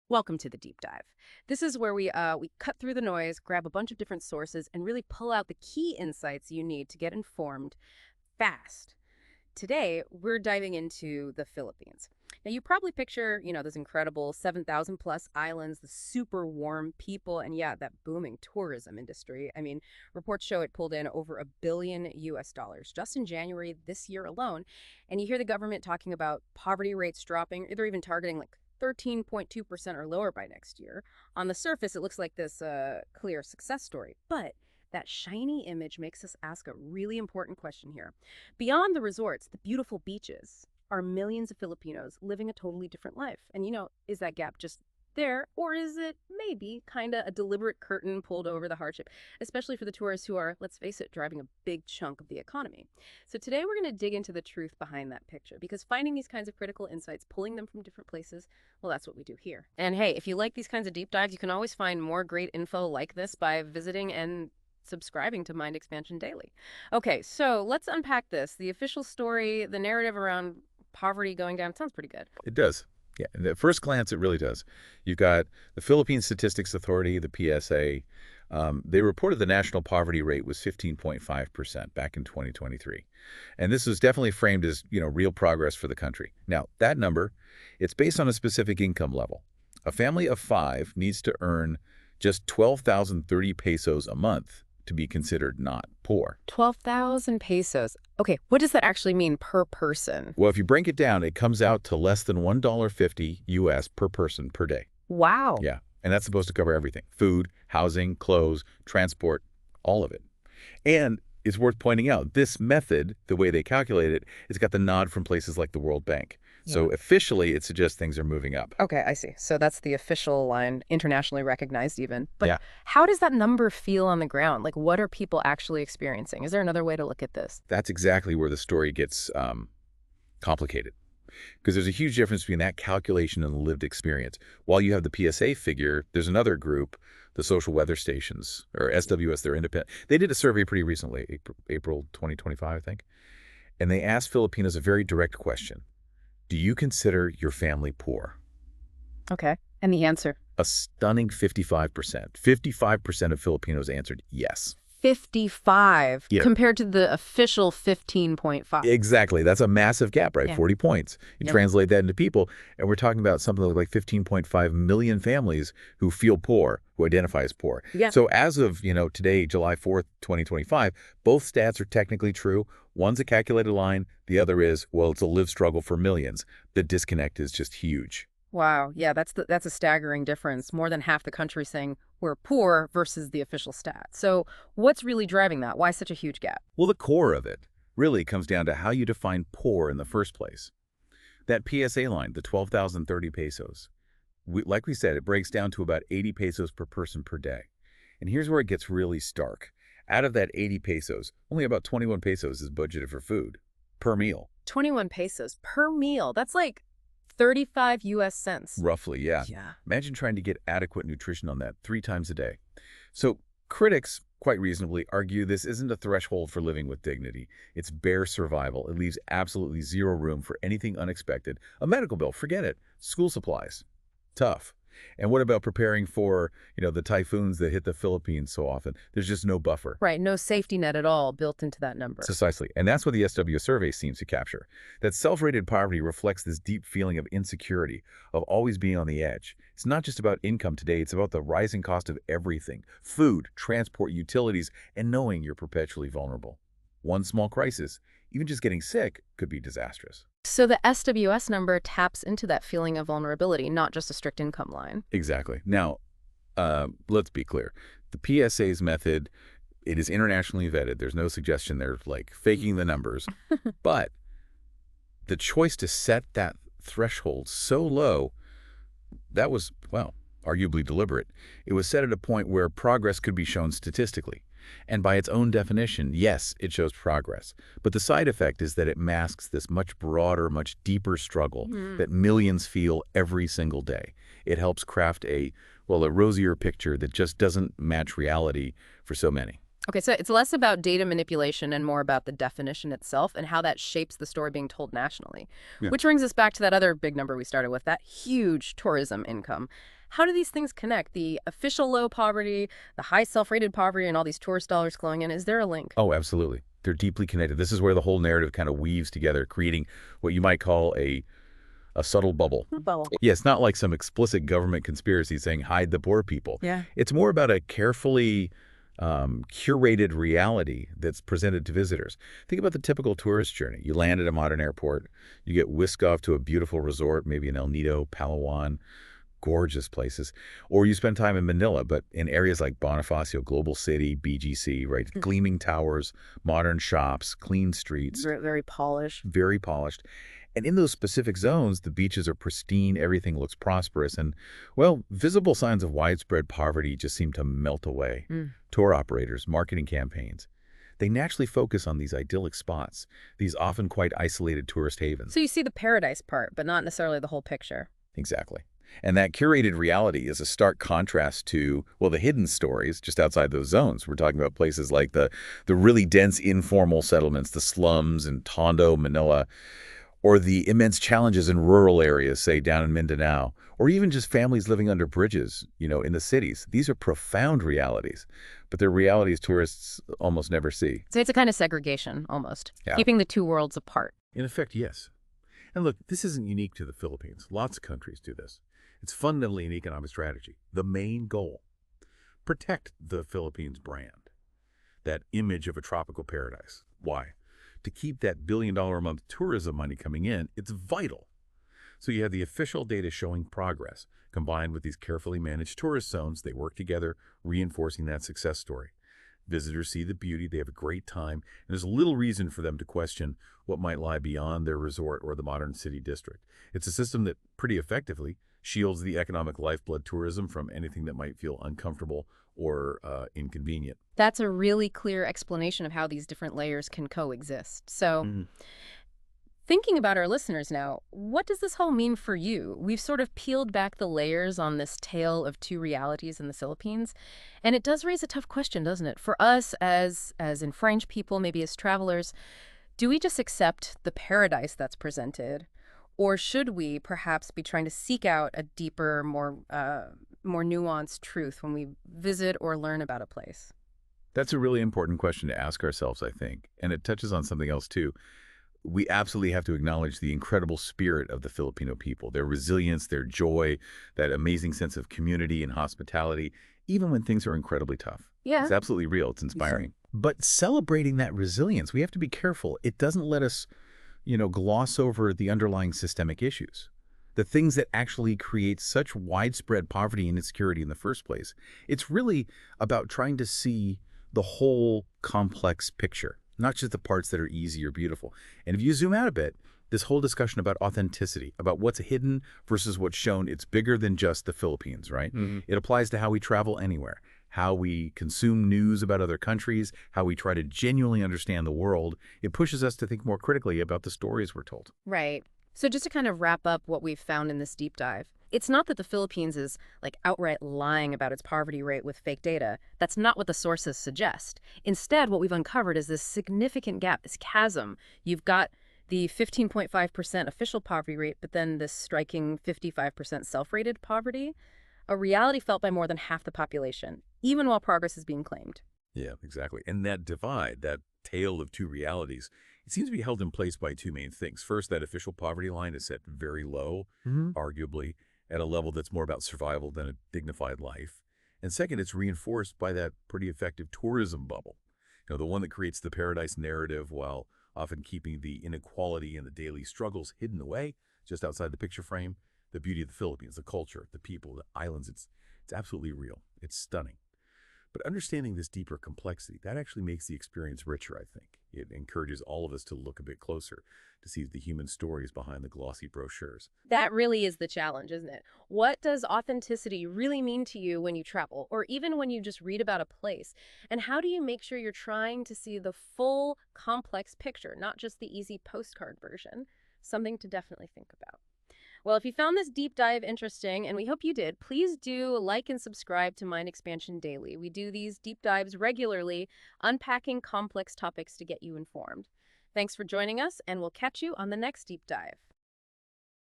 Welcome to the deep dive. This is where we cut through the noise, grab a bunch of different sources, and really pull out the key insights you need to get informed fast. Today, we're diving into the Philippines. Now, you probably picture, those incredible 7,000 plus islands, the super warm people, and yeah, that booming tourism industry. I mean, reports show it pulled in over $1 billion US dollars just in January this year alone. And you hear the government talking about poverty rates dropping. They're even targeting like 13.2% or lower by next year. On the surface, it looks like this clear success story. But that shiny image makes us ask a really important question here. Beyond the resorts, the beautiful beaches, are millions of Filipinos living a totally different life. And, is that gap just there, or is it maybe kind of a deliberate curtain pulled over the hardship, especially for the tourists who are, let's face it, driving a big chunk of the economy? So today we're going to dig into the truth behind that picture, because finding these kinds of critical insights, pulling them from different places, well, that's what we do here. And hey, if you like these kinds of deep dives, you can always find more great info like this by visiting and subscribing to Mind Expansion Daily. Okay, so let's unpack this. The official story, the narrative around poverty going down, sounds pretty good. It does. Yeah, and at first glance, it really does. You've got the Philippine Statistics Authority, the PSA. They reported the national poverty rate was 15.5% back in 2023. And this was definitely framed as, real progress for the country. Now, that number, it's based on a specific income level. A family of five needs to earn just 12,030 pesos a month to be considered not poor. 12,000 pesos. Okay, what does that actually mean per person? Well, if you break it down, it comes out to less than $1.50 US per person per day. Wow. Yeah, and that's supposed to cover everything: food, housing, clothes, transport, all of it. And it's worth pointing out, this method, the way they calculate it, it's got the nod from places like the World Bank. So officially, it suggests things are moving up. Okay, I see. So that's the official line, internationally recognized even. But Yeah, how does that number feel on the ground? Like, what are people actually experiencing? Is there another way to look at this? that's exactly where the story gets complicated. Because there's a huge difference between that calculation and the lived experience. While you have the PSA figure, there's another group, the Social Weather Stations, or SWS, they're independent. They did a survey pretty recently, April 2025, I think. And they asked Filipinos a very direct question. Do you consider your family poor? Okay. And the answer? A stunning 55%. 55% of Filipinos answered yes. 55 Yeah. compared to the official 15.5. Exactly. That's a massive gap, right? Yeah. 40 points. You Yep. translate that into people, and we're talking about something like 15.5 million families who feel poor, who identify as poor. Yeah. So as of, today, July 4th, 2025, both stats are technically true. One's a calculated line. The other is, well, it's a live struggle for millions. The disconnect is just huge. Wow. Yeah, that's a staggering difference. More than half the country saying we're poor versus the official stat. So what's really driving that? Why such a huge gap? Well, the core of it really comes down to how you define poor in the first place. That PSA line, the 12,030 pesos, like we said, it breaks down to about 80 pesos per person per day. And here's where it gets really stark. Out of that 80 pesos, only about 21 pesos is budgeted for food per meal. 21 pesos per meal. That's like 35 US cents. Roughly, yeah. Yeah. Imagine trying to get adequate nutrition on that 3 times a day. So critics, quite reasonably, argue this isn't a threshold for living with dignity. It's bare survival. It leaves absolutely zero room for anything unexpected. A medical bill, forget it. School supplies, tough. And what about preparing for, the typhoons that hit the Philippines so often? There's just no buffer. Right. No safety net at all built into that number. Precisely. And that's what the SW survey seems to capture. That self-rated poverty reflects this deep feeling of insecurity, of always being on the edge. It's not just about income today, it's about the rising cost of everything: food, transport, utilities, and knowing you're perpetually vulnerable. One small crisis, even just getting sick, could be disastrous. So the SWS number taps into that feeling of vulnerability, not just a strict income line. Exactly. Now, let's be clear. The PSA's method, it is internationally vetted. There's no suggestion they're faking the numbers. But the choice to set that threshold so low, that was, well, arguably deliberate. It was set at a point where progress could be shown statistically. And by its own definition, yes, it shows progress. But the side effect is that it masks this much broader, much deeper struggle that millions feel every single day. It helps craft a rosier picture that just doesn't match reality for so many. Okay, so it's less about data manipulation and more about the definition itself and how that shapes the story being told nationally. Yeah. Which brings us back to that other big number we started with, that huge tourism income. How do these things connect? The official low poverty, the high self-rated poverty, and all these tourist dollars flowing in. Is there a link? Oh, absolutely. They're deeply connected. This is where the whole narrative kind of weaves together, creating what you might call a subtle bubble. Bubble. Yeah, it's not like some explicit government conspiracy saying hide the poor people. Yeah. It's more about a carefully curated reality that's presented to visitors. Think about the typical tourist journey. You land at a modern airport, you get whisked off to a beautiful resort, maybe in El Nido, Palawan, gorgeous places, or you spend time in Manila, but in areas like Bonifacio, Global City, BGC, right? Gleaming towers, modern shops, clean streets, Very polished. very polished. And in those specific zones, the beaches are pristine, everything looks prosperous, and, well, visible signs of widespread poverty just seem to melt away. Tour operators, marketing campaigns, they naturally focus on these idyllic spots, these often quite isolated tourist havens. So you see the paradise part, but not necessarily the whole picture. Exactly. And that curated reality is a stark contrast to, well, the hidden stories just outside those zones. We're talking about places like the really dense informal settlements, the slums in Tondo, Manila, or the immense challenges in rural areas, say down in Mindanao, or even just families living under bridges, in the cities. These are profound realities, but they're realities tourists almost never see. So it's a kind of segregation, almost, Yeah. keeping the two worlds apart. In effect, yes. And look, this isn't unique to the Philippines. Lots of countries do this. It's fundamentally an economic strategy. The main goal, protect the Philippines brand, that image of a tropical paradise. Why? To keep that billion-dollar-a-month tourism money coming in, it's vital. So you have the official data showing progress, combined with these carefully managed tourist zones. They work together, reinforcing that success story. Visitors see the beauty, they have a great time, and there's little reason for them to question what might lie beyond their resort or the modern city district. It's a system that pretty effectively shields the economic lifeblood tourism from anything that might feel uncomfortable or inconvenient. That's a really clear explanation of how these different layers can coexist. So thinking about our listeners now, what does this whole mean for you? We've sort of peeled back the layers on this tale of two realities in the Philippines, and it does raise a tough question, doesn't it? For us as enfranchised people, maybe as travelers, do we just accept the paradise that's presented, or should we perhaps be trying to seek out a deeper, more nuanced truth when we visit or learn about a place? That's a really important question to ask ourselves, I think, and it touches on something else too. We absolutely have to acknowledge the incredible spirit of the Filipino people, their resilience, their joy, that amazing sense of community and hospitality, even when things are incredibly tough. Yeah. It's absolutely real. It's inspiring. But celebrating that resilience, we have to be careful. It doesn't let us, gloss over the underlying systemic issues, the things that actually create such widespread poverty and insecurity in the first place. It's really about trying to see the whole complex picture, not just the parts that are easy or beautiful. And if you zoom out a bit, this whole discussion about authenticity, about what's hidden versus what's shown, it's bigger than just the Philippines, right? It applies to how we travel anywhere, how we consume news about other countries, how we try to genuinely understand the world. It pushes us to think more critically about the stories we're told. Right. So just to kind of wrap up what we've found in this deep dive, it's not that the Philippines is like outright lying about its poverty rate with fake data. That's not what the sources suggest. Instead, what we've uncovered is this significant gap, this chasm. You've got the 15.5% official poverty rate, but then this striking 55% self-rated poverty, a reality felt by more than half the population, even while progress is being claimed. Yeah, exactly. And that divide, that tale of two realities, it seems to be held in place by two main things. First, that official poverty line is set very low, arguably, at a level that's more about survival than a dignified life. And second, it's reinforced by that pretty effective tourism bubble, the one that creates the paradise narrative while often keeping the inequality and the daily struggles hidden away just outside the picture frame. The beauty of the Philippines, the culture, the people, the islands, it's absolutely real. It's stunning. But understanding this deeper complexity, that actually makes the experience richer, I think. It encourages all of us to look a bit closer, to see the human stories behind the glossy brochures. That really is the challenge, isn't it? What does authenticity really mean to you when you travel, or even when you just read about a place? And how do you make sure you're trying to see the full, complex picture, not just the easy postcard version? Something to definitely think about. Well, if you found this deep dive interesting, and we hope you did, please do like and subscribe to Mind Expansion Daily. We do these deep dives regularly, unpacking complex topics to get you informed. Thanks for joining us, and we'll catch you on the next deep dive.